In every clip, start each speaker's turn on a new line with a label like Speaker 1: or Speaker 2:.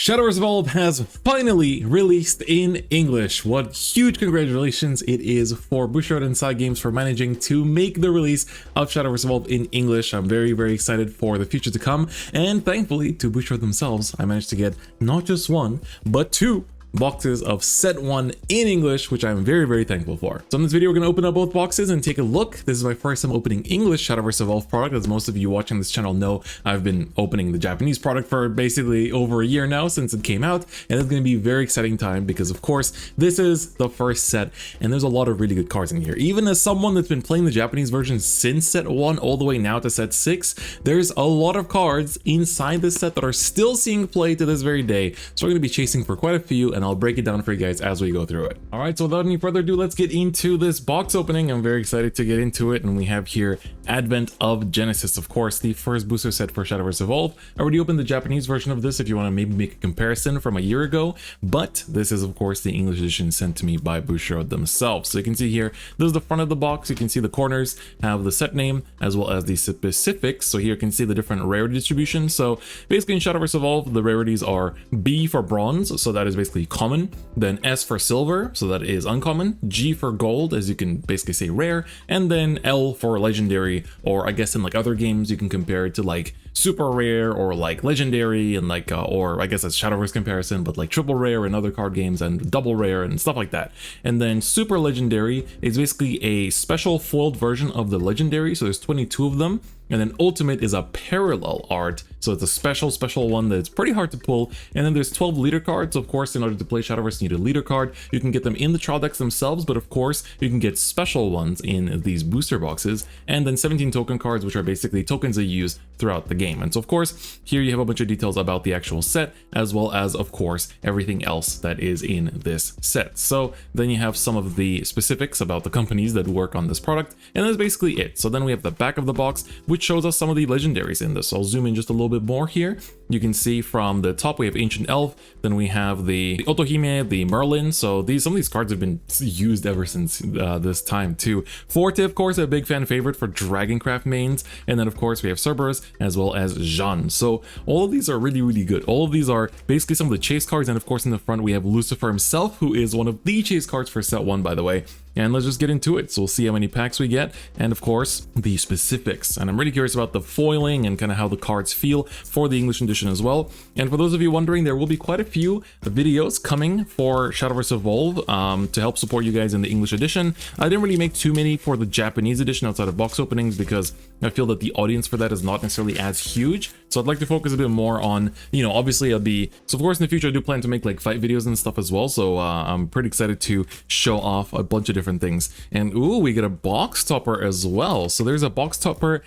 Speaker 1: Shadowverse Evolve has finally released in English. What huge congratulations it is for Bushiroad and Side Games for managing to make the release of Shadowverse Evolve in English. I'm very excited for the future to come, and thankfully to Bushiroad themselves, I managed to get not just one, but two boxes of set 1 in English, which I'm very thankful for. So in this video, we're going to open up both boxes and take a look. This is my first time opening English Shadowverse Evolve product. As most of you watching this channel know, I've been opening the Japanese product for basically over a year now since it came out, and it's going to be a very exciting time because of course this is the first set and there's a lot of really good cards in here. Even as someone that's been playing the Japanese version since set 1 all the way now to set 6, there's a lot of cards inside this set that are still seeing play to this very day. So we're going to be chasing for quite a few, and I'll break it down for you guys as we go through it. All right, so without any further ado, let's get into this box opening. I'm very excited to get into it, and we have here Advent of Genesis, of course, the first booster set for Shadowverse Evolve. I already opened the Japanese version of this if you want to maybe make a comparison from a year ago, but this is of course the English edition sent to me by Bushiroad themselves. So you can see here, this is the front of the box. You can see the corners have the set name as well as the specifics. So here you can see the different rarity distribution. So basically in Shadowverse Evolve, the rarities are B for bronze, so that is basically common, then S for silver, so that is uncommon, G for gold, as you can basically say rare, and then L for legendary, or I guess in like other games you can compare it to like super rare or like legendary, and like or I guess that's Shadowverse comparison, but like triple rare in other card games and double rare and stuff like that. And then super legendary is basically a special foiled version of the legendary, so there's 22 of them. And then ultimate is a parallel art, so it's a special one that's pretty hard to pull. And then there's 12 leader cards. Of course, in order to play Shadowverse, you need a leader card. You can get them in the trial decks themselves, but of course you can get special ones in these booster boxes. And then 17 token cards, which are basically tokens that you use throughout the game. And so of course here you have a bunch of details about the actual set, as well as of course everything else that is in this set. So then you have some of the specifics about the companies that work on this product, and that's basically it. So then we have the back of the box, which shows us some of the legendaries in this. So I'll zoom in just a little bit more here. You can see from the top we have Ancient Elf, then we have the Otohime, the Merlin. So some of these cards have been used ever since this time too. Forte, of course, a big fan favorite for Dragoncraft mains, and then of course we have Cerberus as well as Jean. So all of these are really good. All of these are basically some of the chase cards, and of course in the front we have Lucifer himself, who is one of the chase cards for set 1, by the way. And let's just get into it. So we'll see how many packs we get, and of course the specifics. And I'm really curious about the foiling and kind of how the cards feel for the English edition as well. And for those of you wondering, there will be quite a few videos coming for Shadowverse Evolve to help support you guys in the English edition. I didn't really make too many for the Japanese edition outside of box openings because I feel that the audience for that is not necessarily as huge. So I'd like to focus a bit more on, you know, obviously so of course in the future I do plan to make like fight videos and stuff as well. So I'm pretty excited to show off a bunch of different things. And ooh, we get a box topper as well. So there's a box topper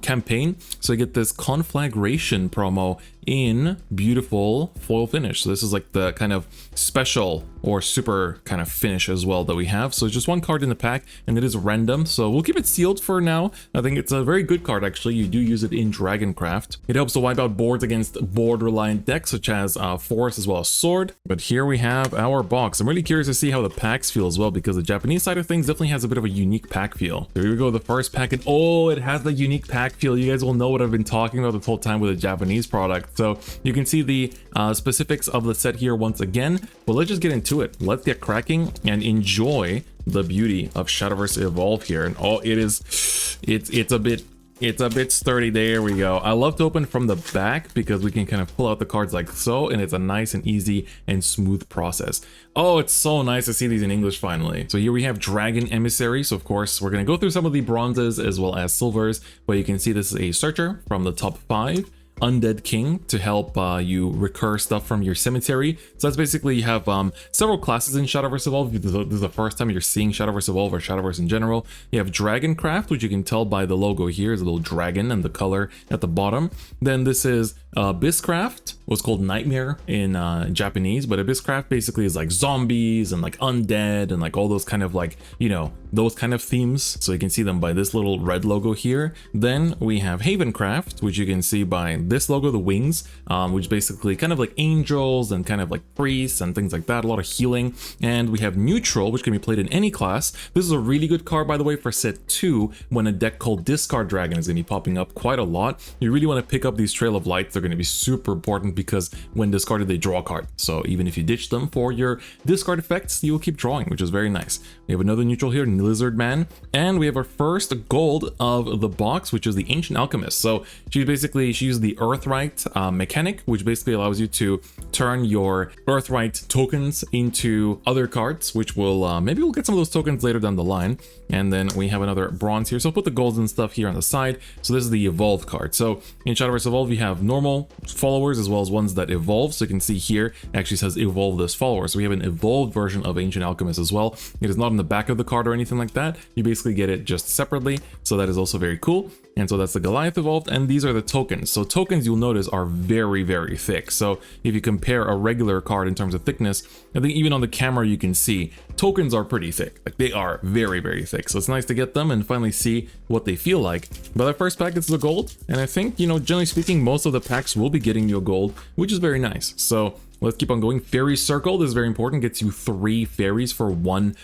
Speaker 1: campaign. So you get this Conflagration promo in beautiful foil finish. So this is like the kind of special or super kind of finish as well that we have. So it's just one card in the pack, and it is random, so we'll keep it sealed for now. I think it's a very good card actually. You do use it in Dragoncraft. It helps to wipe out boards against board reliant decks such as Forest as well as Sword. But here we have our box. I'm really curious to see how the packs feel as well, because the Japanese side of things definitely has a bit of a unique pack feel. There we go, the first pack, and oh, it has the unique pack feel. You guys will know what I've been talking about this whole time with the Japanese product. So you can see the specifics of the set here once again, but let's just get into it. Let's get cracking and enjoy the beauty of Shadowverse Evolve here. And oh, it's a bit sturdy. There we go. I love to open from the back because we can kind of pull out the cards like so, and it's a nice and easy and smooth process. Oh, it's so nice to see these in English finally. So here we have Dragon Emissary. So of course we're going to go through some of the bronzes as well as silvers, but you can see this is a searcher from the top 5. Undead King to help you recur stuff from your cemetery. So that's basically, you have several classes in Shadowverse Evolve. This is the first time you're seeing Shadowverse Evolve or Shadowverse in general. You have Dragoncraft, which you can tell by the logo here is a little dragon and the color at the bottom. Then this is Abysscraft, what's called Nightmare in Japanese, but Abysscraft basically is like zombies and like undead and like all those kind of like, you know, those kind of themes. So you can see them by this little red logo here. Then we have Havencraft, which you can see by have this logo, the wings, which is basically kind of like angels and kind of like priests and things like that, a lot of healing. And we have neutral, which can be played in any class. This is a really good card, by the way, for set 2, when a deck called Discard Dragon is going to be popping up quite a lot. You really want to pick up these Trail of Lights. They're going to be super important because when discarded, they draw a card. So even if you ditch them for your discard effects, you will keep drawing, which is very nice. We have another neutral here, Lizard Man, and we have our first gold of the box, which is the Ancient Alchemist. So she used the Earthright mechanic, which basically allows you to turn your Earthright tokens into other cards, which will maybe we'll get some of those tokens later down the line. And then we have another bronze here, so I'll put the golds and stuff here on the side. So this is the Evolve card. So in Shadowverse Evolve, you have normal followers as well as ones that evolve. So you can see here, it actually says evolve this follower. So we have an evolved version of Ancient Alchemist as well. It is not on the back of the card or anything like that. You basically get it just separately. So that is also very cool. And so that's the Goliath evolved, and these are the tokens. So tokens, you'll notice, are very, very thick. So if you compare a regular card in terms of thickness, I think even on the camera you can see tokens are pretty thick. Like, they are very, very thick. So it's nice to get them and finally see what they feel like. But our first pack is the gold, and I think, you know, generally speaking, most of the packs will be getting you a gold, which is very nice. So let's keep on going. Fairy Circle, this is very important, gets you 3 fairies for 1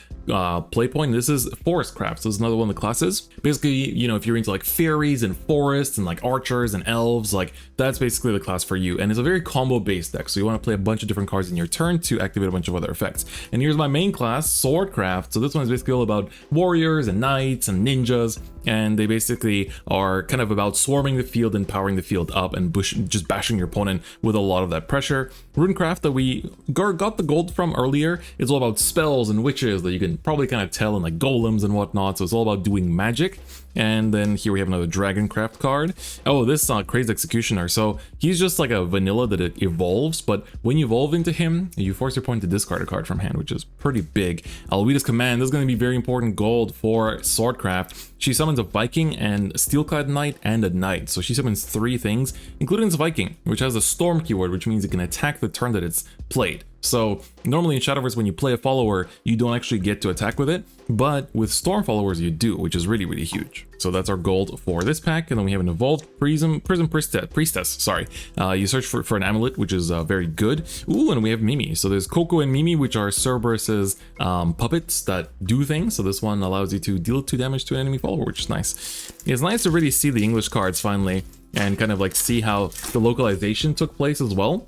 Speaker 1: play point. This is Forest Craft, so this is another one of the classes. Basically, you know, if you're into like fairies and forests and like archers and elves, like that's basically the class for you. And it's a very combo based deck, so you want to play a bunch of different cards in your turn to activate a bunch of other effects. And here's my main class, Swordcraft. So this one is basically all about warriors and knights and ninjas, and they basically are kind of about swarming the field and powering the field up and just bashing your opponent with a lot of that pressure. Runecraft, that we got the gold from earlier, is all about spells and witches that you can probably kind of tell in like golems and whatnot. So it's all about doing magic. And then here we have another Dragoncraft card. Oh, this Crazed Executioner. So he's just like a vanilla that it evolves, but when you evolve into him, you force your opponent to discard a card from hand, which is pretty big. Alwita's Command, this is going to be very important gold for Swordcraft. She summons a Viking and Steelclad Knight and a Knight. So she summons 3 things, including this Viking, which has a Storm keyword, which means it can attack the turn that it's played. So normally in Shadowverse, when you play a follower, you don't actually get to attack with it, but with Storm followers you do, which is really, really huge. So that's our gold for this pack. And then we have an evolved Prism Priestess. Sorry, you search for an amulet, which is very good. Ooh, and we have Mimi. So there's Coco and Mimi, which are Cerberus's puppets that do things. So this one allows you to deal 2 damage to an enemy follower, which is nice. It's nice to really see the English cards finally and kind of like see how the localization took place as well.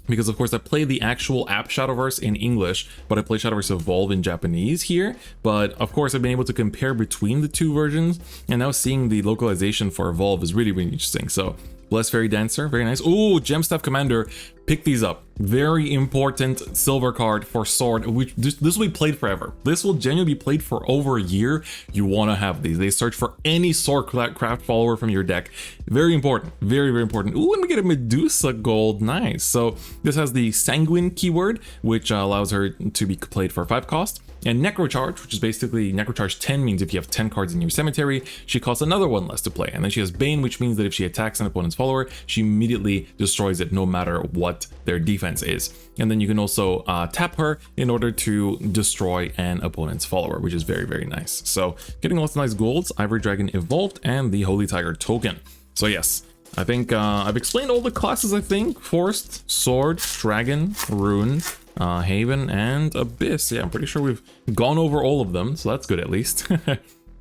Speaker 1: Because of course I play the actual app Shadowverse in English, but I play Shadowverse Evolve in Japanese here. But of course I've been able to compare between the 2 versions, and now seeing the localization for Evolve is really, really interesting. So Blessed Fairy Dancer, very nice. Oh, Gemstaff Commander, pick these up. Very important silver card for Sword, which this will be played forever. This will genuinely be played for over a year. You want to have these. They search for any Swordcraft follower from your deck. Very important, very, very important. Ooh, and we get a Medusa gold, nice. So this has the Sanguine keyword, which allows her to be played for 5 cost. And Necrocharge, which is basically Necrocharge 10, means if you have 10 cards in your cemetery, she costs another 1 less to play. And then she has Bane, which means that if she attacks an opponent's follower, she immediately destroys it no matter what their defense is. And then you can also tap her in order to destroy an opponent's follower, which is very, very nice. So getting lots of nice golds, Ivory Dragon Evolved, and the Holy Tiger token. So yes, I think I've explained all the classes, I think. Forest, Sword, Dragon, Rune, Haven, and Abyss. Yeah, I'm pretty sure we've gone over all of them, so that's good at least.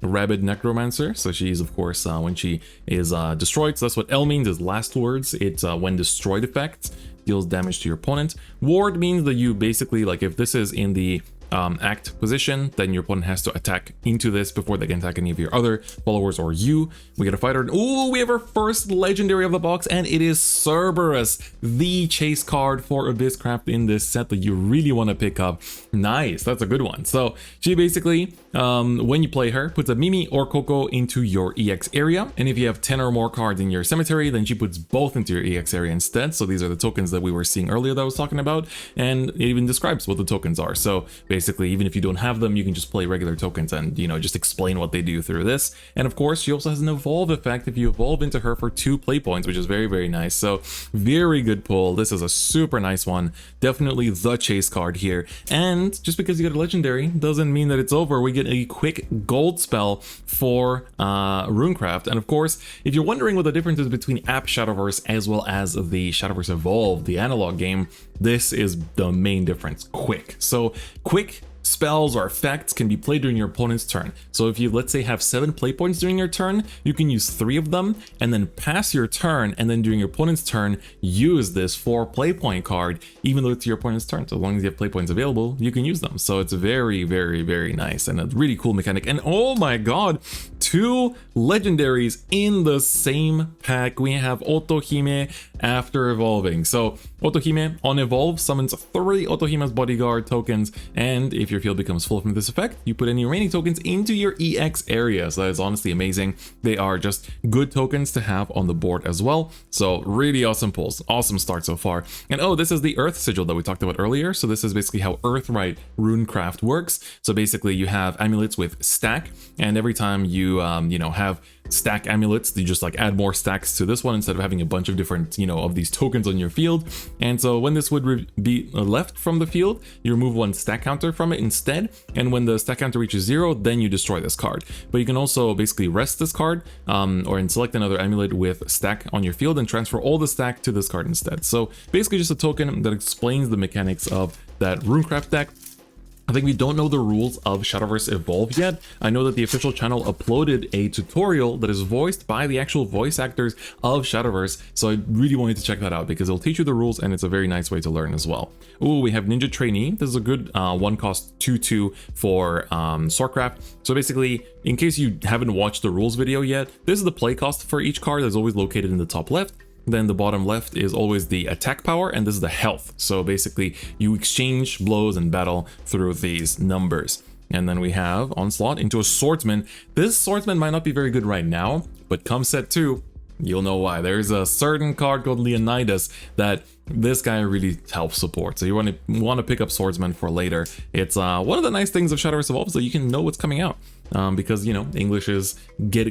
Speaker 1: Rabid Necromancer, so she's of course when she is destroyed, so that's what L means, is last words. It's when destroyed effect, deals damage to your opponent. Ward means that you basically, like if this is in the act position, then your opponent has to attack into this before they can attack any of your other followers or you. We get a fighter. Ooh, we have our first legendary of the box, and it is Cerberus, the chase card for Abysscraft in this set that you really want to pick up. Nice, that's a good one. So she basically, when you play her, puts a Mimi or Coco into your EX area, and if you have 10 or more cards in your cemetery, then she puts both into your EX area instead. So these are the tokens that we were seeing earlier that I was talking about, and it even describes what the tokens are. So basically basically, even if you don't have them, you can just play regular tokens and, you know, just explain what they do through this. And of course, she also has an evolve effect if you evolve into her for 2 play points, which is very, very nice. So very good pull. This is a super nice one. Definitely the chase card here. And just because you get a legendary doesn't mean that it's over. We get a quick gold spell for Runecraft. And of course, if you're wondering what the difference is between App Shadowverse as well as the Shadowverse Evolve, the analog game, this is the main difference. Quick. So quick spells or effects can be played during your opponent's turn. So if you, let's say, have 7 play points during your turn, you can use 3 of them and then pass your turn, and then during your opponent's turn, use this 4 play point card, even though it's your opponent's turn. So as long as you have play points available, you can use them. So it's very, very, very nice and a really cool mechanic. And oh my god, 2 legendaries in the same pack. We have Otohime after evolving. So Otohime on evolve summons 3 Otohime's bodyguard tokens, and if your field becomes full from this effect, you put any remaining tokens into your EX area. So that is honestly amazing. They are just good tokens to have on the board as well. So really awesome pulls, awesome start so far. And oh, this is the Earth Sigil that we talked about earlier. So this is basically how Earthright Runecraft works. So basically you have amulets with stack, and every time you have stack amulets, you just like add more stacks to this one instead of having a bunch of different, of these tokens on your field. And so when this would be left from the field, you remove 1 stack counter from it instead. And when the stack counter reaches 0, then you destroy this card. But you can also basically rest this card and select another amulet with stack on your field and transfer all the stack to this card instead. So basically just a token that explains the mechanics of that Runecraft deck. I think we don't know the rules of Shadowverse Evolve yet. I know that the official channel uploaded a tutorial that is voiced by the actual voice actors of Shadowverse, so I really wanted to check that out because it'll teach you the rules and it's a very nice way to learn as well. Ooh, we have Ninja Trainee. This is a good 1-cost 2/2 for Swordcraft. So basically, in case you haven't watched the rules video yet, this is the play cost for each card that's always located in the top left. Then the bottom left is always the attack power, and this is the health. So basically you exchange blows in battle through these numbers. And then we have Onslaught into a Swordsman. This Swordsman might not be very good right now, but come set 2, you'll know why. There's a certain card called Leonidas that this guy really helps support. So you want to pick up Swordsman for later. It's one of the nice things of Shadowverse Evolve is that you can know what's coming out. Because, English is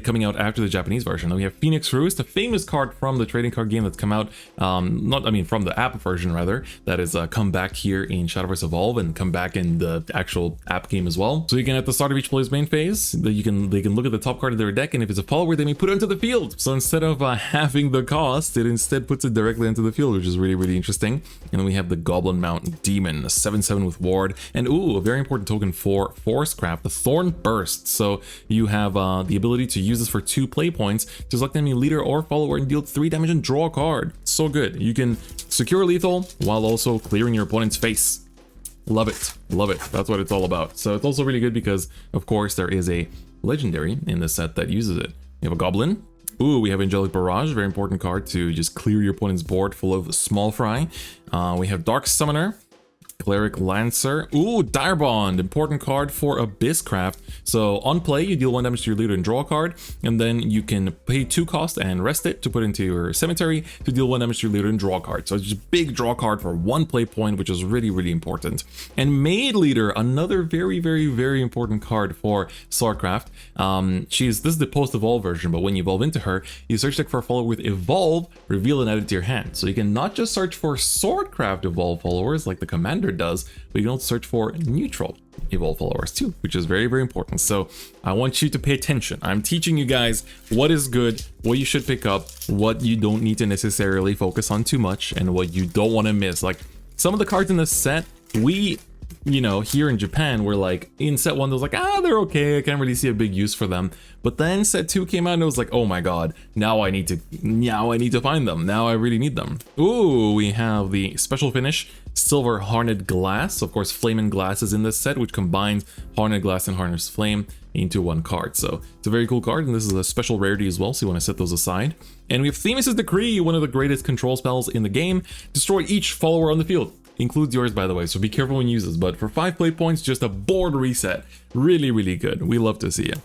Speaker 1: coming out after the Japanese version. Then we have Phoenix Roost, a famous card from the trading card game that's come out, from the app version rather, that is come back here in Shadowverse Evolve and come back in the actual app game as well. So you can, at the start of each player's main phase, they can look at the top card of their deck, and if it's a follower, they may put it into the field. So instead of having the cost, it instead puts it directly into the field, which is really, really interesting. And then we have the Goblin Mount Demon, a 7/7 with ward, and ooh, a very important token for Forestcraft, the Thorn Burst. So you have the ability to use this for 2 play points to select enemy leader or follower and deal 3 damage and draw a card. So good. You can secure lethal while also clearing your opponent's face. Love it. Love it. That's what it's all about. So it's also really good because, of course, there is a legendary in the set that uses it. You have a Goblin. Ooh, we have Angelic Barrage, very important card to just clear your opponent's board full of small fry. We have Dark Summoner. Cleric Lancer. Ooh, Dire Bond, important card for Abysscraft. So on play, you deal 1 damage to your leader and draw a card, and then you can pay 2 cost and rest it to put into your cemetery to deal 1 damage to your leader and draw a card. So it's just a big draw card for 1 play point, which is really, really important. And Maid Leader, another very, very, very important card for Swordcraft. This is the post-evolve version, but when you evolve into her, you search deck for a follower with Evolve, reveal and add it to your hand. So you can not just search for Swordcraft Evolve followers like the Commander does, but you can also search for neutral Evolve followers too, which is very, very important. So I want you to pay attention. I'm teaching you guys what is good, what you should pick up, what you don't need to necessarily focus on too much, and what you don't want to miss. Like some of the cards in this set, here in Japan, we're like, in set 1, there's like, they're okay, I can't really see a big use for them. But then set 2 came out and it was like, oh my god, now I need to find them. Now I really need them. Ooh, we have the special finish, Silver Harned Glass. Of course, Flame and Glass is in this set, which combines Harned Glass and Harnessed Flame into 1 card. So it's a very cool card, and this is a special rarity as well, so you want to set those aside. And we have Themis' Decree, one of the greatest control spells in the game. Destroy each follower on the field. Includes yours, by the way, so be careful when you use this. But for 5 play points, just a board reset. Really, really good. We love to see it.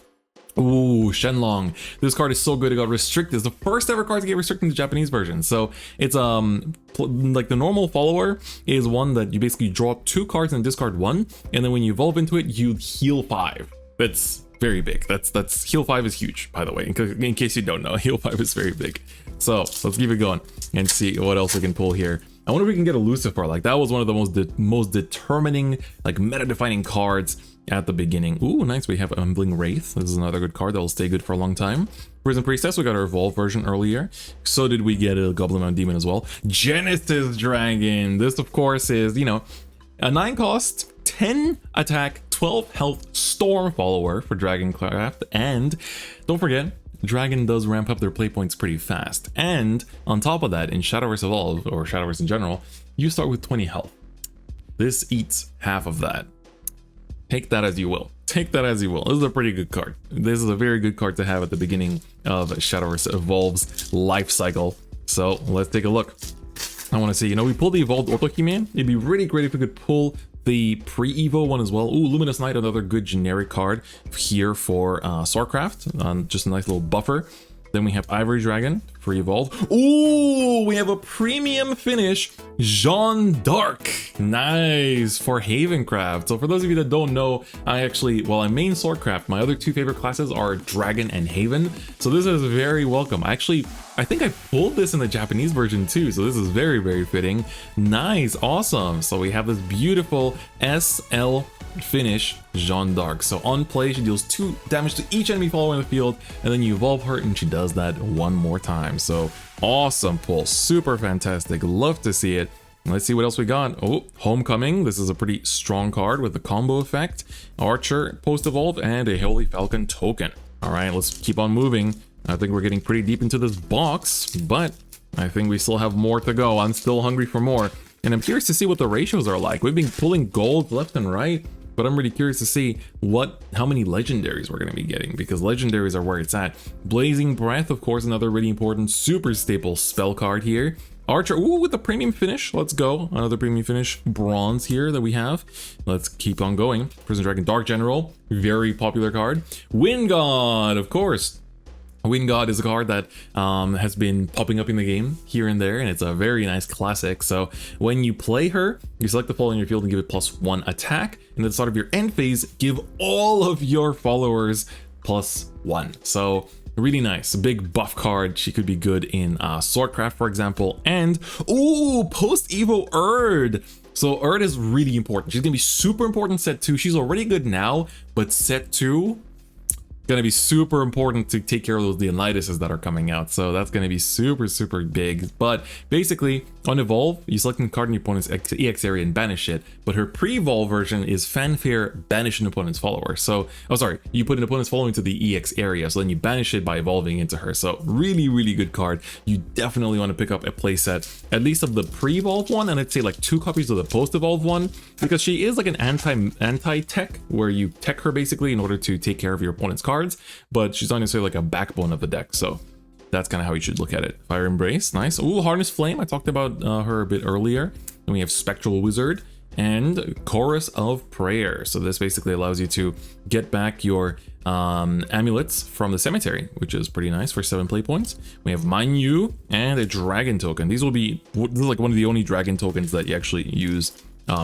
Speaker 1: Ooh, Shenlong. This card is so good. It got restricted. It's the first ever card to get restricted in the Japanese version. So it's like the normal follower is one that you basically draw 2 cards and discard 1, and then when you evolve into it, you heal 5. That's very big. That's heal 5 is huge, by the way. In case you don't know, heal 5 is very big. So let's keep it going and see what else we can pull here. I wonder if we can get a Lucifer. Like that was one of the most determining, like meta-defining cards at the beginning. Ooh, nice. We have Umbling Wraith. This is another good card that will stay good for a long time. Prison Priestess, we got our Evolve version earlier. So did we get a Goblin Mountain Demon as well. Genesis Dragon. This, of course, is, you know, a 9 cost, 10 attack, 12 health Storm follower for Dragoncraft. And don't forget, Dragon does ramp up their play points pretty fast. And on top of that, in Shadowverse Evolve, or Shadowverse in general, you start with 20 health. This eats half of that. Take that as you will. Take that as you will. This is a pretty good card. This is a very good card to have at the beginning of Shadowverse Evolve's life cycle. So let's take a look. I want to see, you know, we pulled the Evolved Orthoheme. It'd be really great if we could pull the pre-evo one as well. Ooh, Luminous Knight, another good generic card here for Swordcraft. Just a nice little buffer. Then we have Ivory Dragon for Evolve. Ooh, we have a premium finish, Jeanne d'Arc. Nice, for Havencraft. So for those of you that don't know, I main Swordcraft. My other 2 favorite classes are Dragon and Haven. So this is very welcome. I think I pulled this in the Japanese version too. So this is very, very fitting. Nice, awesome. So we have this beautiful SL finish, Jeanne d'Arc. So on play, she deals 2 damage to each enemy follower in the field, and then you evolve her and she does that 1 more time. So awesome pull, super fantastic, love to see it. Let's see what else we got. Oh, Homecoming. This is a pretty strong card with the combo effect. Archer post-evolve and a Holy Falcon token. All right, let's keep on moving. I think we're getting pretty deep into this box, but I think we still have more to go. I'm still hungry for more. And I'm curious to see what the ratios are like. We've been pulling gold left and right, but I'm really curious to see how many legendaries we're going to be getting, because legendaries are where it's at. Blazing Breath, of course, another really important, super staple spell card here. Archer, ooh, with the premium finish. Let's go. Another premium finish, bronze here that we have. Let's keep on going. Prison Dragon Dark General, very popular card. Wind God, of course. Wind God is a card that has been popping up in the game here and there, and it's a very nice classic. So when you play her, you select the follower in your field and give it +1 attack, and at the start of your end phase, give all of your followers +1. So really nice, a big buff card. She could be good in Swordcraft, for example. And ooh, post Evo Erd. So Erd is really important. She's gonna be super important set 2. She's already good now, but set 2 gonna be super important to take care of those Leonidas's that are coming out. So that's gonna be super, super big. But basically, on Evolve, you select a card in your opponent's EX area and banish it. But her pre-evolve version is Fanfare, banish an opponent's follower. So, oh sorry, you put an opponent's follower into the EX area, so then you banish it by evolving into her. So really, really good card. You definitely want to pick up a playset, at least of the pre-evolve one, and I'd say like 2 copies of the post-evolve one, because she is like an anti-tech, where you tech her basically in order to take care of your opponent's cards, but she's not necessarily like a backbone of the deck. So that's kind of how you should look at it. Fire Embrace, nice. Ooh, Harness Flame, I talked about her a bit earlier. Then we have Spectral Wizard and Chorus of Prayer. So this basically allows you to get back your amulets from the cemetery, which is pretty nice for 7 play points. We have Minyu and a Dragon token. This is like one of the only Dragon tokens that you actually use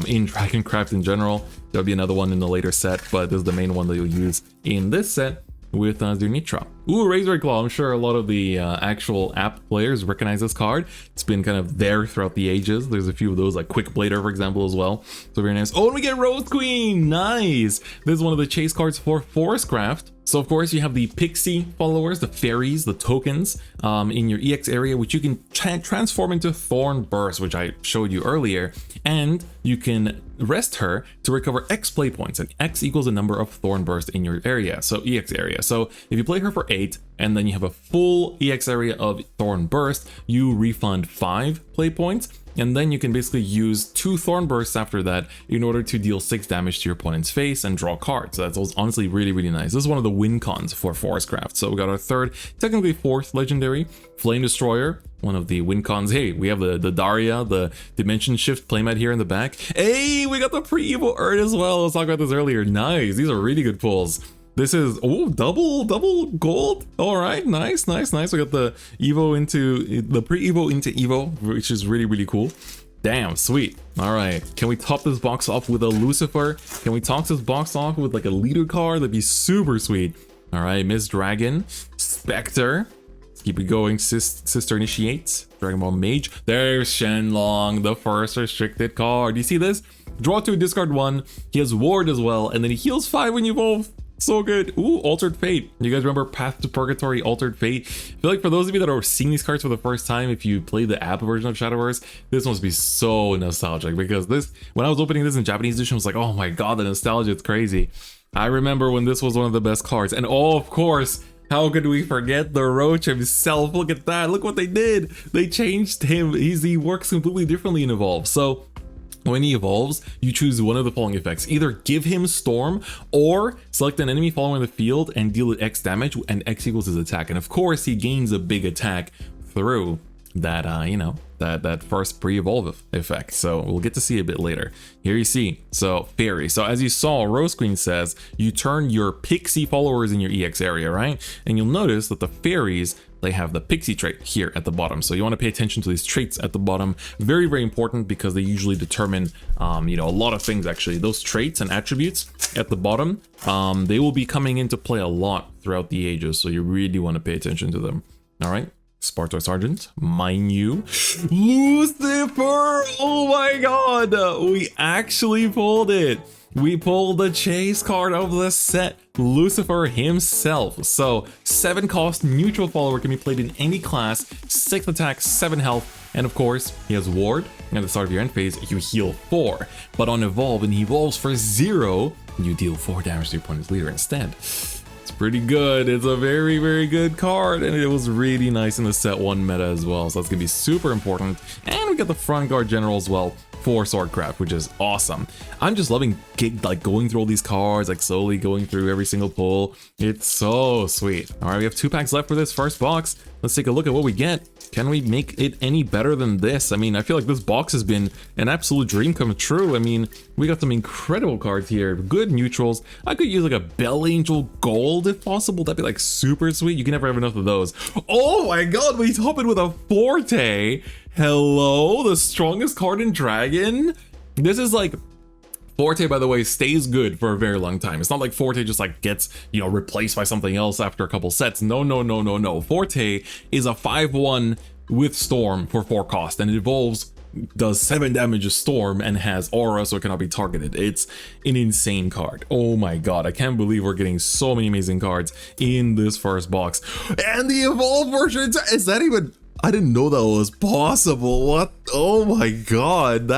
Speaker 1: in Dragoncraft in general. There'll be another one in the later set, but this is the main one that you'll use in this set with Zernitra. Ooh, Razor Claw. I'm sure a lot of the actual app players recognize this card. It's been kind of there throughout the ages. There's a few of those, like Quick Blader, for example, as well. So very nice. Oh, and we get Rose Queen. Nice. This is one of the chase cards for Forestcraft. So of course you have the Pixie followers, the fairies, the tokens in your EX area, which you can transform into Thorn Burst, which I showed you earlier. And you can rest her to recover X play points, and X equals the number of Thorn Burst in your area, so EX area. So if you play her for 8 and then you have a full EX area of Thorn Burst, you refund 5 play points. And then you can basically use 2 Thorn Bursts after that in order to deal 6 damage to your opponent's face and draw cards. So that's honestly really, really nice. This is one of the win cons for Forestcraft. So we got our 3rd, technically 4th legendary, Flame Destroyer, one of the win cons. Hey, we have the Daria, the Dimension Shift playmat here in the back. Hey, we got the pre-Evo Erd as well. Let's talk about this earlier. Nice. These are really good pulls. This is, oh, double gold. All right, nice. We got the Evo into, the pre-Evo into Evo, which is really cool. Damn, sweet. All right, can we top this box off with a Lucifer? Can we top this box off with like a leader card? That'd be super sweet. All right, Miss Dragon, Spectre. Let's keep it going. Sister Initiates, Dragon Ball Mage. There's Shenlong, the first restricted card. You see this? Draw 2, discard 1. He has Ward as well, and then he heals 5 when you evolve. So good. Ooh, Altered Fate. You guys remember Path to Purgatory, Altered Fate? I feel like for those of you that are seeing these cards for the first time, if you play the app version of Shadowverse, this must be so nostalgic, because this, when I was opening this in Japanese edition, I was like, oh my god, the nostalgia, it's crazy. I remember when this was one of the best cards, and oh, of course, how could we forget the Roach himself? Look at that. Look what they did. They changed him. He works completely differently in Evolve. So when he evolves, you choose one of the following effects. Either give him Storm, or select an enemy following the field and deal it X damage, and X equals his attack. And of course, he gains a big attack through that, you know, that first pre-evolve effect. So we'll get to see a bit later. Here you see, so Fairy. So as you saw, Rose Queen says, you turn your Pixie followers in your EX area, right? And you'll notice that the fairies, they have the Pixie trait here at the bottom. So you want to pay attention to these traits at the bottom. Very important, because they usually determine, you know, a lot of things actually. Those traits and attributes at the bottom, they will be coming into play a lot throughout the ages. So you really want to pay attention to them. All right. Sparta Sergeant, mind you. Lucifer! Oh my god! We actually pulled it! We pulled the chase card of the set, Lucifer himself. So 7 cost neutral follower, can be played in any class, 6 attack, 7 health, and of course he has Ward. At the start of your end phase, you heal 4, but on Evolve, when he evolves for 0, you deal 4 damage to your opponent's leader instead. It's pretty good. It's a very good card, and it was really nice in the set 1 meta as well, so that's gonna be super important. And we got the front guard general as well for Swordcraft, which is awesome. I'm just loving like going through all these cards, like slowly going through every single pull. It's so sweet. All right, we have 2 packs left for this first box. Let's take a look at what we get. Can we make it any better than this? I mean, I feel like this box has been an absolute dream come true. I mean, we got some incredible cards here, good neutrals. I could use like a Bell Angel Gold if possible. That'd be like super sweet. You can never have enough of those. Oh my god, we top it with a Forte. Hello, the strongest card in Dragon. This is like, Forte, by the way, stays good for a very long time. It's not like Forte just like gets, you know, replaced by something else after a couple sets. No. Forte is a 5/1 with Storm for 4 cost, and it evolves, does 7 damage of Storm, and has Aura, so it cannot be targeted. It's an insane card. Oh my god, I can't believe we're getting so many amazing cards in this first box. And the Evolve version, is that even, I didn't know that was possible. What? Oh my god,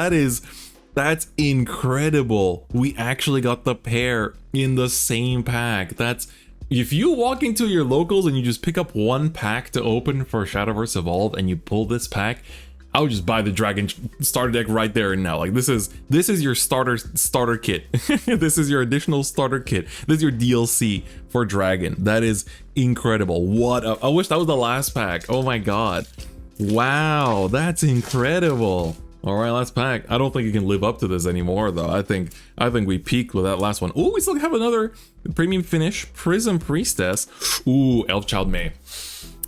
Speaker 1: that's incredible. We actually got the pair in the same pack. That's, if you walk into your locals and you just pick up 1 pack to open for Shadowverse Evolve and you pull this pack, I would just buy the Dragon starter deck right there and now. Like this is your starter kit. This is your additional starter kit. This is your DLC for Dragon. That is incredible. I wish that was the last pack. Oh my god. Wow, that's incredible. All right, last pack. I don't think you can live up to this anymore, though. I think we peaked with that last one. Ooh, we still have another premium finish, Prism Priestess. Ooh, Elf Child May.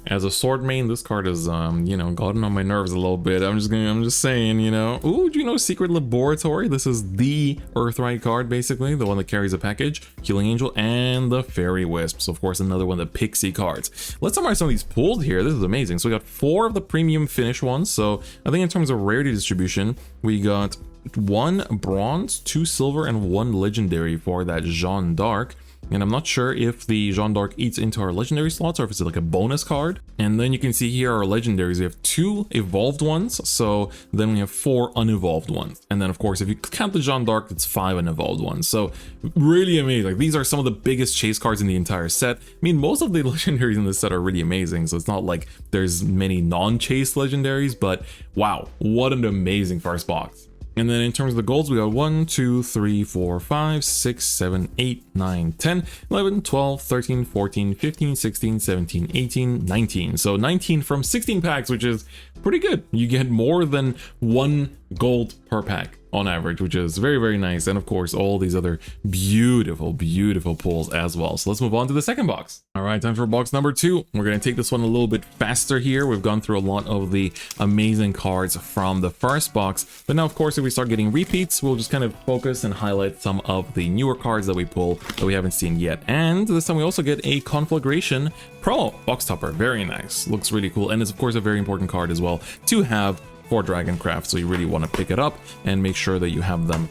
Speaker 1: As a sword main, this card is, you know, gotten on my nerves a little bit. I'm just saying, you know. Ooh, do you know Secret Laboratory? This is the Earthright card, basically, the one that carries a package, Healing Angel, and the Fairy Wisps. Of course, another one of the Pixie cards. Let's summarize some of these pulled here. This is amazing. So we got 4 of the premium finish ones. So I think in terms of rarity distribution, we got 1 bronze, 2 silver, and 1 legendary for that Jeanne d'Arc. And I'm not sure if the Jeanne d'Arc eats into our legendary slots or if it's like a bonus card. And then you can see here our legendaries. We have 2 evolved ones, so then we have 4 unevolved ones. And then of course, if you count the Jeanne d'Arc, it's 5 unevolved ones. So really amazing. Like, these are some of the biggest chase cards in the entire set. I mean, most of the legendaries in this set are really amazing, so it's not like there's many non-chase legendaries, but wow, what an amazing first box. And then in terms of the golds, we got 1, 2, 3, 4, 5, 6, 7, 8, 9, 10, 11, 12, 13, 14, 15, 16, 17, 18, 19. So 19 from 16 packs, which is pretty good. You get more than 1 gold per pack on average, which is very, very nice. And of course, all these other beautiful, beautiful pulls as well. So let's move on to the second box. All right, time for box number 2. We're going to take this one a little bit faster here. We've gone through a lot of the amazing cards from the first box. But now, of course, if we start getting repeats, we'll just kind of focus and highlight some of the newer cards that we pull that we haven't seen yet. And this time we also get a Conflagration Pro box topper. Very nice. Looks really cool. And it's, of course, a very important card as well to have for Dragoncraft, so you really want to pick it up and make sure that you have them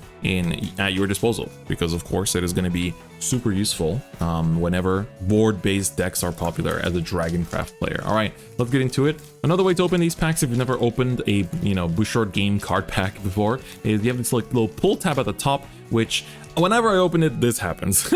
Speaker 1: at your disposal, because of course it is going to be super useful whenever board-based decks are popular as a Dragoncraft player. All right, let's get into it. Another way to open these packs, if you've never opened a Bushiroad game card pack before, is you have this like little pull tab at the top, which whenever I open it, this happens.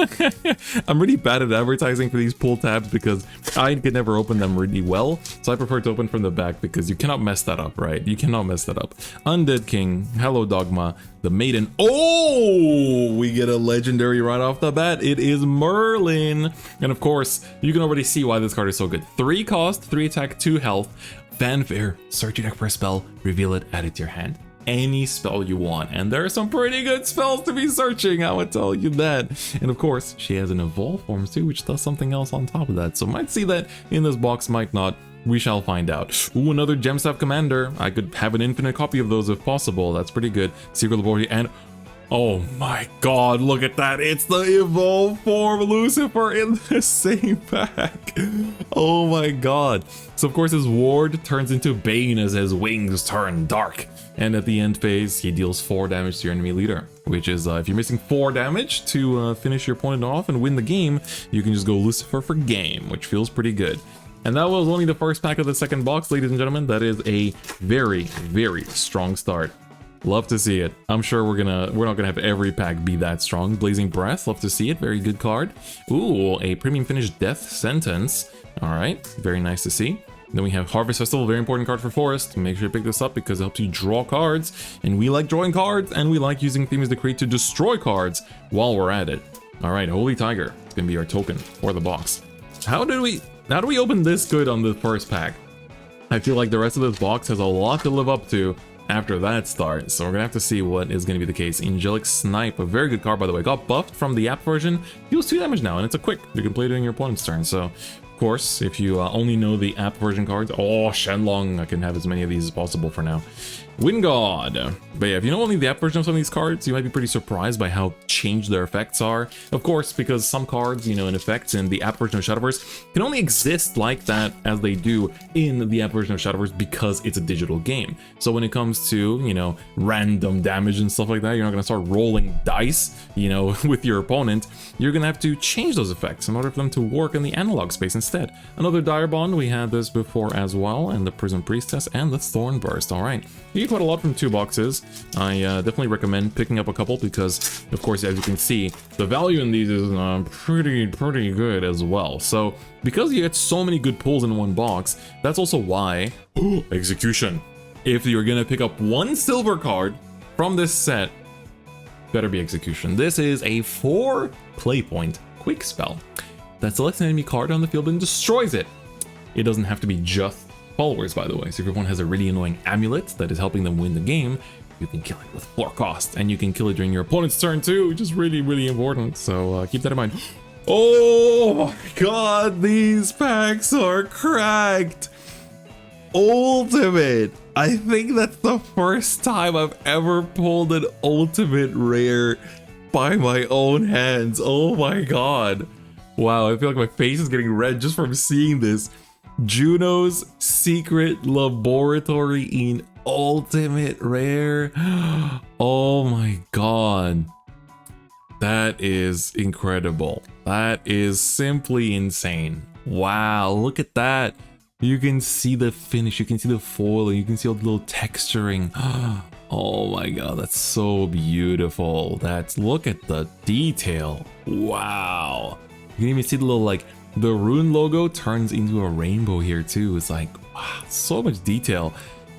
Speaker 1: I'm really bad at advertising for these pull tabs because I can never open them really well. So I prefer to open from the back because you cannot mess that up, right? You cannot mess that up. Undead King, Hello Dogma, the Maiden. Oh, we get a legendary right off the bat. It is Merlin. And of course, you can already see why this card is so good. 3 cost, 3 attack, 2 health. Fanfare, search your deck for a spell, reveal it, add it to your hand. Any spell you want, and there are some pretty good spells to be searching, I would tell you that. And of course, she has an evolve form too, which does something else on top of that, so might see that in this box, might not. We shall find out. Ooh, another Gemstaff Commander. I could have an infinite copy of those if possible. That's pretty good. Secret Laboratory, and oh my god, look at that. It's the evolve form Lucifer in the same pack. Oh my god. So of course his ward turns into Bane as his wings turn dark. And at the end phase, he deals 4 damage to your enemy leader, which is if you're missing 4 damage to finish your opponent off and win the game, you can just go Lucifer for game, which feels pretty good. And that was only the first pack of the second box, ladies and gentlemen. That is a very, very strong start. Love to see it. I'm sure we're not gonna have every pack be that strong. Blazing Breath, love to see it. Very good card. Ooh, a premium finish Death Sentence. All right, very nice to see. Then we have Harvest Festival, very important card for Forest. Make sure you pick this up because it helps you draw cards. And we like drawing cards, and we like using Themes Decree to destroy cards while we're at it. All right, Holy Tiger. It's gonna be our token for the box. How do we open this good on the first pack? I feel like the rest of this box has a lot to live up to after that start, so we're gonna have to see what is gonna be the case. Angelic Snipe, a very good card by the way, got buffed from the app version. Deals 2 damage now, and it's a quick. You can play it during your opponent's turn, so of course, if you only know the app version cards, oh, Shenlong, I can have as many of these as possible for now. Wind God. But yeah, if you know only the app version of some of these cards, you might be pretty surprised by how changed their effects are. Of course, because some cards, and effects in the app version of Shadowverse can only exist like that as they do in the app version of Shadowverse because it's a digital game. So when it comes to, random damage and stuff like that, you're not going to start rolling dice, with your opponent. You're going to have to change those effects in order for them to work in the analog space instead. Another Dire Bond, we had this before as well, and the Prison Priestess and the Thorn Burst. All right. You get quite a lot from 2 boxes. I definitely recommend picking up a couple because, of course, as you can see, the value in these is pretty good as well. So, because you get so many good pulls in one box, that's also why Execution. If you're gonna pick up 1 silver card from this set, better be Execution. This is a 4 play point quick spell that selects an enemy card on the field and destroys it. It doesn't have to be just followers, by the way. So if everyone has a really annoying amulet that is helping them win the game, you can kill it with 4 cost, and you can kill it during your opponent's turn too, which is really important. So keep that in mind. Oh my god, these packs are cracked. Ultimate. I think that's the first time I've ever pulled an ultimate rare by my own hands. Oh my god. Wow, I feel like my face is getting red just from seeing this. Juno's Secret Laboratory in ultimate rare. Oh my god. That is incredible. That is simply insane. Wow, look at that. You can see the finish, you can see the foil, you can see all the little texturing. Oh my god, that's so beautiful. Look at the detail. Wow. You can even see the little the rune logo turns into a rainbow here too. It's like, wow, so much detail.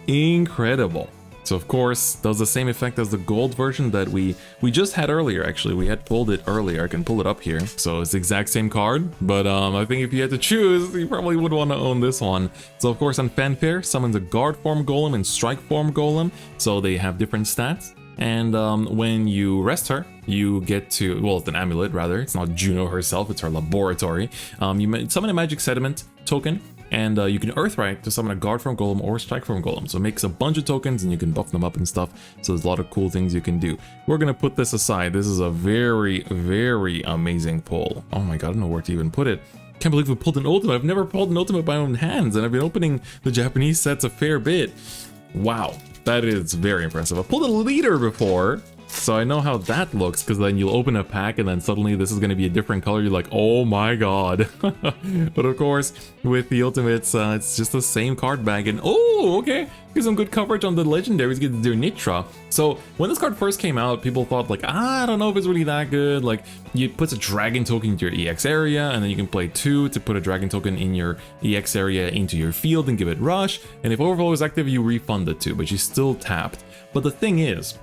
Speaker 1: Incredible. So of course, does the same effect as the gold version that we just had earlier. Actually, we had pulled it earlier. I can pull it up here. So it's the exact same card, but I think if you had to choose, you probably would want to own this one. So of course, on Fanfare, summons a guard form golem and strike form golem. So they have different stats. And when you rest her, you get to, well, it's an amulet rather. It's not Juno herself, it's her laboratory. You summon a magic sediment token. And you can Earthright to summon a guard form golem or strike form golem. So it makes a bunch of tokens and you can buff them up and stuff. So there's a lot of cool things you can do. We're going to put this aside. This is a very, very amazing pull. Oh my god, I don't know where to even put it. Can't believe we pulled an ultimate. I've never pulled an ultimate by my own hands, and I've been opening the Japanese sets a fair bit. Wow, that is very impressive. I've pulled a leader before, so I know how that looks, because then you'll open a pack and then suddenly this is going to be a different color. You're like, oh my god. But of course, with the ultimates, it's just the same card bag. And oh, okay, get some good coverage on the legendaries. Get to do Nitra. So when this card first came out, people thought like, I don't know if it's really that good. Like, you put a dragon token into your EX area, and then you can play 2 to put a dragon token in your EX area into your field and give it rush. And if overflow is active, you refund it too, but you still tapped. But the thing is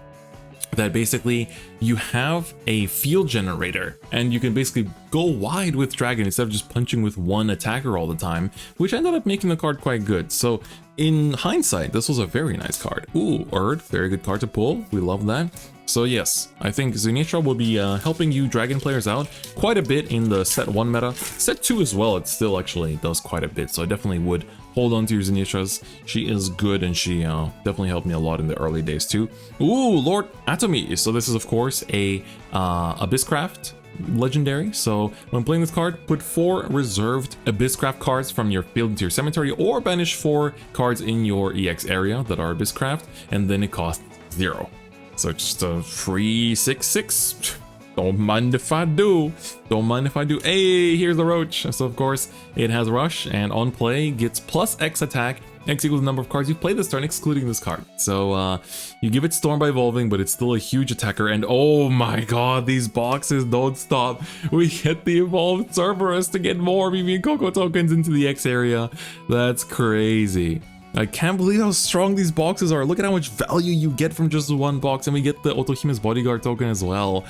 Speaker 1: that basically you have a field generator and you can basically go wide with dragon instead of just punching with one attacker all the time, which ended up making the card quite good. So in hindsight, this was a very nice card. Ooh, Erd, very good card to pull. We love that. So yes, I think Zenitra will be helping you dragon players out quite a bit in the set 1 meta. Set 2 as well, it still actually does quite a bit, so I definitely would hold on to your Zenitras. She is good, and she definitely helped me a lot in the early days too. Ooh, Lord Atomy. So this is of course a Abysscraft legendary. So when playing this card, put 4 reserved Abysscraft cards from your field into your cemetery, or banish 4 cards in your EX area that are Abysscraft, and then it costs 0. So just a free 6/6. Don't mind if I do. Don't mind if I do. Hey, here's the roach. So of course it has rush, and on play gets plus X attack. X equals the number of cards you play this turn, excluding this card. So you give it storm by evolving, but it's still a huge attacker. And oh my god, these boxes don't stop. We get the evolved Cerberus to get more BB and Coco tokens into the X area. That's crazy. I can't believe how strong these boxes are. Look at how much value you get from just one box, and we get the Otohime's bodyguard token as well.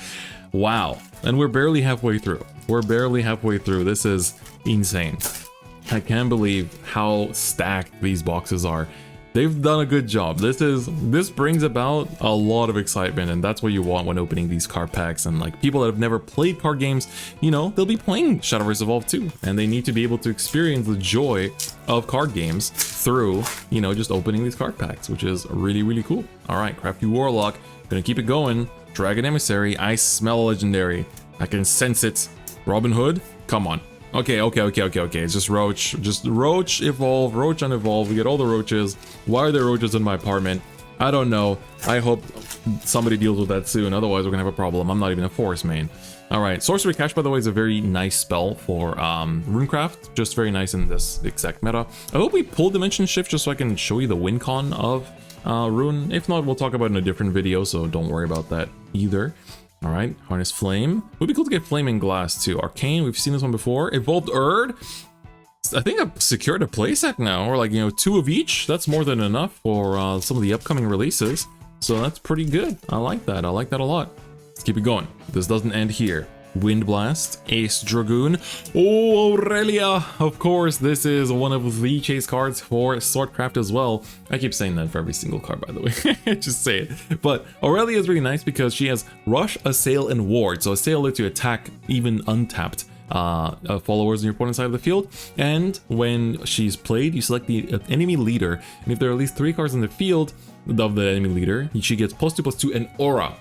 Speaker 1: Wow. And we're barely halfway through. We're barely halfway through. This is insane. I can't believe how stacked these boxes are. They've done a good job. This brings about a lot of excitement, and that's what you want when opening these card packs. And like people that have never played card games, you know, they'll be playing Shadowverse Evolve too, and they need to be able to experience the joy of card games through, you know, just opening these card packs, which is really, really cool. All right, Crafty Warlock, gonna keep it going. Dragon Emissary, I smell a legendary. I can sense it. Robin Hood, come on. Okay. It's just Roach. Just Roach Evolve, Roach Unevolve. We get all the roaches. Why are there roaches in my apartment? I don't know. I hope somebody deals with that soon. Otherwise, we're gonna have a problem. I'm not even a forest main. All right. Sorcery Cache, by the way, is a very nice spell for Runecraft. Just very nice in this exact meta. I hope we pull Dimension Shift just so I can show you the win con of Rune. If not, we'll talk about it in a different video, so don't worry about that either. All right, Harness Flame. Would be cool to get Flaming Glass too. Arcane, we've seen this one before. Evolved Erd. I think I've secured a playset now, or like, you know, 2 of each. That's more than enough for some of the upcoming releases. So that's pretty good. I like that. I like that a lot. Let's keep it going. This doesn't end here. Wind Blast, Ace Dragoon. Oh, Aurelia! Of course, this is one of the chase cards for Swordcraft as well. I keep saying that for every single card, by the way. Just say it. But Aurelia is really nice because she has Rush, Assail, and Ward. So Assail lets you attack even untapped followers on your opponent's side of the field. And when she's played, you select the enemy leader. And if there are at least 3 cards in the field of the enemy leader, she gets +2/+2 and Aura.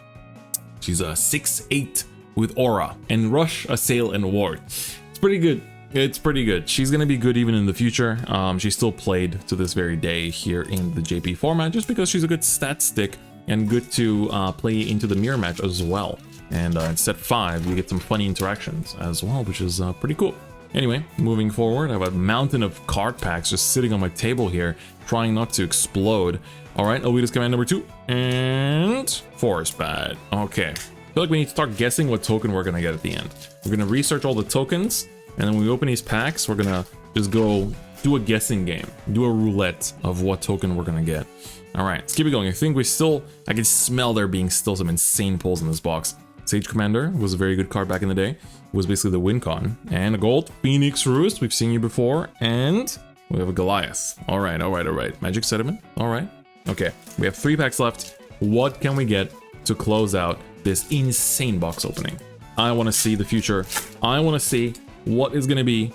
Speaker 1: She's a 6/8. with Aura and Rush, Assail, and Ward. It's pretty good. It's pretty good. She's gonna be good even in the future. She's still played to this very day here in the JP format just because she's a good stat stick and good to play into the mirror match as well. And in set 5, you get some funny interactions as well, which is pretty cool. Anyway, moving forward, I have a mountain of card packs just sitting on my table here, trying not to explode. All right, Alwita's command number 2 and Forest Bat. Okay. I feel like we need to start guessing what token we're gonna get at the end. We're gonna research all the tokens, and then when we open these packs, we're gonna just go do a guessing game, do a roulette of what token we're gonna get. All right, let's keep it going. I think I can smell there being still some insane pulls in this box. Sage Commander was a very good card back in the day. It was basically the win con. And a gold. Phoenix Roost, we've seen you before. And we have a Goliath. All right. Magic Sediment. All right. Okay, we have 3 packs left. What can we get to close out this insane box opening? I want to see the future. I want to see what is going to be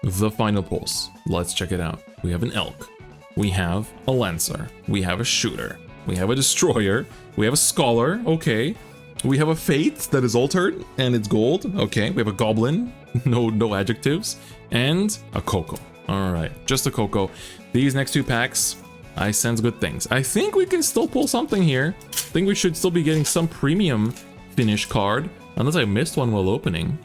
Speaker 1: the final pulls. Let's check it out. We have an Elk. We have a Lancer. We have a Shooter. We have a Destroyer. We have a Scholar. Okay. We have a Fate that is altered and it's gold. Okay. We have a Goblin. No adjectives. And a Coco. All right. Just a Coco. These next 2 packs, I sense good things. I think we can still pull something here. I think we should still be getting some premium finish card. Unless I missed one while opening.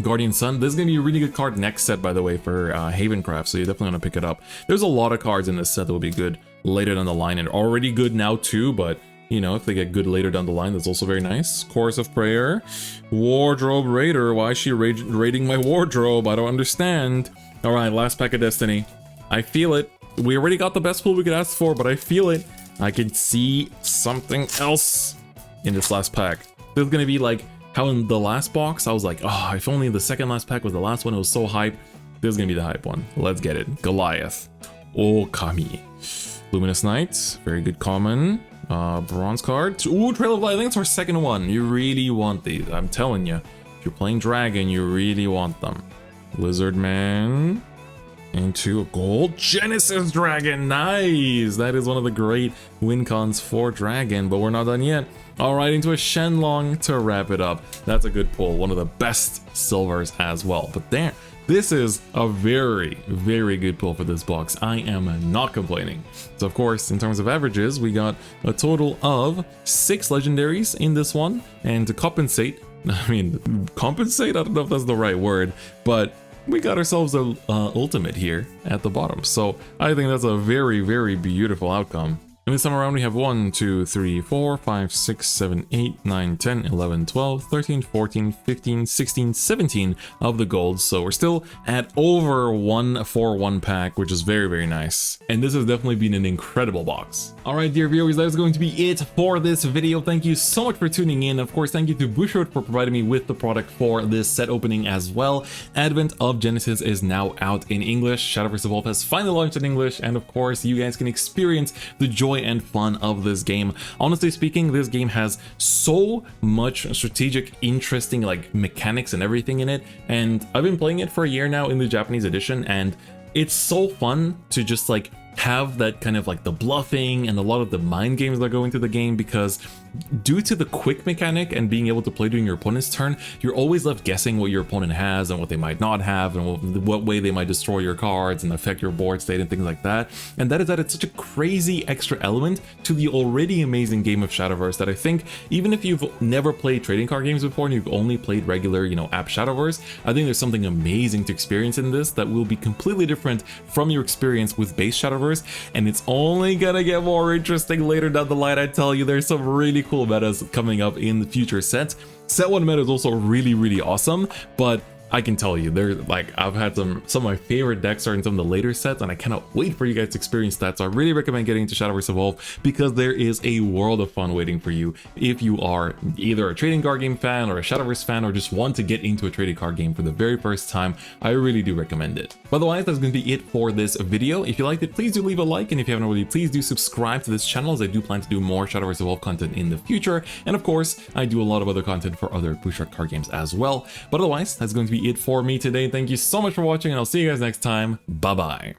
Speaker 1: Guardian Sun. This is going to be a really good card next set, by the way, for Havencraft, so you definitely want to pick it up. There's a lot of cards in this set that will be good later down the line, and already good now too, but, you know, if they get good later down the line, that's also very nice. Chorus of Prayer. Wardrobe Raider. Why is she raiding my wardrobe? I don't understand. All right, last pack of Destiny. I feel it. We already got the best pull we could ask for, but I feel it. I can see something else in this last pack. This is going to be like how in the last box, I was like, oh, if only the second last pack was the last one, it was so hype. This is gonna be the hype one. Let's get it. Goliath. Okami. Luminous Knight. Very good common. Bronze card. Ooh, Trail of Light. I think it's our second one. You really want these. I'm telling you. If you're playing Dragon, you really want them. Lizard Man. Into a gold Genesis Dragon. Nice. That is one of the great win cons for Dragon, but we're not done yet. All right, into a Shenlong to wrap it up. That's a good pull. One of the best silvers as well. But there, this is a very, very good pull for this box. I am not complaining. So of course, in terms of averages, we got a total of 6 legendaries in this one. And to compensate, compensate? I don't know if that's the right word, but we got ourselves a ultimate here at the bottom. So I think that's a very, very beautiful outcome. And this time around we have 1, 2, 3, 4, 5, 6, 7, 8, 9, 10, 11, 12, 13, 14, 15, 16, 17 of the golds. So we're still at over 1 for 1 pack, which is very, very nice. And this has definitely been an incredible box. All right, dear viewers, that is going to be it for this video. Thank you so much for tuning in. Of course, thank you to Bushiroad for providing me with the product for this set opening as well. Advent of Genesis is now out in English. Shadowverse Evolve has finally launched in English. And of course, you guys can experience the joy and fun of this game. Honestly speaking, this game has so much strategic, interesting like mechanics and everything in it, and I've been playing it for a year now in the Japanese edition, and it's so fun to just like have that kind of like the bluffing and a lot of the mind games that go into the game, because due to the quick mechanic and being able to play during your opponent's turn, you're always left guessing what your opponent has and what they might not have, and what way they might destroy your cards and affect your board state and things like that. And that is added such a crazy extra element to the already amazing game of Shadowverse that I think even if you've never played trading card games before and you've only played regular, you know, app Shadowverse, I think there's something amazing to experience in this that will be completely different from your experience with base Shadowverse. And it's only gonna get more interesting later down the line. I tell you, there's some really cool metas coming up in the future sets. Set 1 meta is also really, really awesome, but I can tell you, they're like, I've had some of my favorite decks are in some of the later sets, and I cannot wait for you guys to experience that. So I really recommend getting into Shadowverse Evolve, because there is a world of fun waiting for you if you are either a trading card game fan or a Shadowverse fan, or just want to get into a trading card game for the very first time. I really do recommend it. But otherwise, that's going to be it for this video. If you liked it, please do leave a like, and if you haven't already, please do subscribe to this channel, as I do plan to do more Shadowverse Evolve content in the future. And of course, I do a lot of other content for other Bushiroad card games as well. But otherwise, that's going to be it for me today. Thank you so much for watching, and I'll see you guys next time. Bye bye.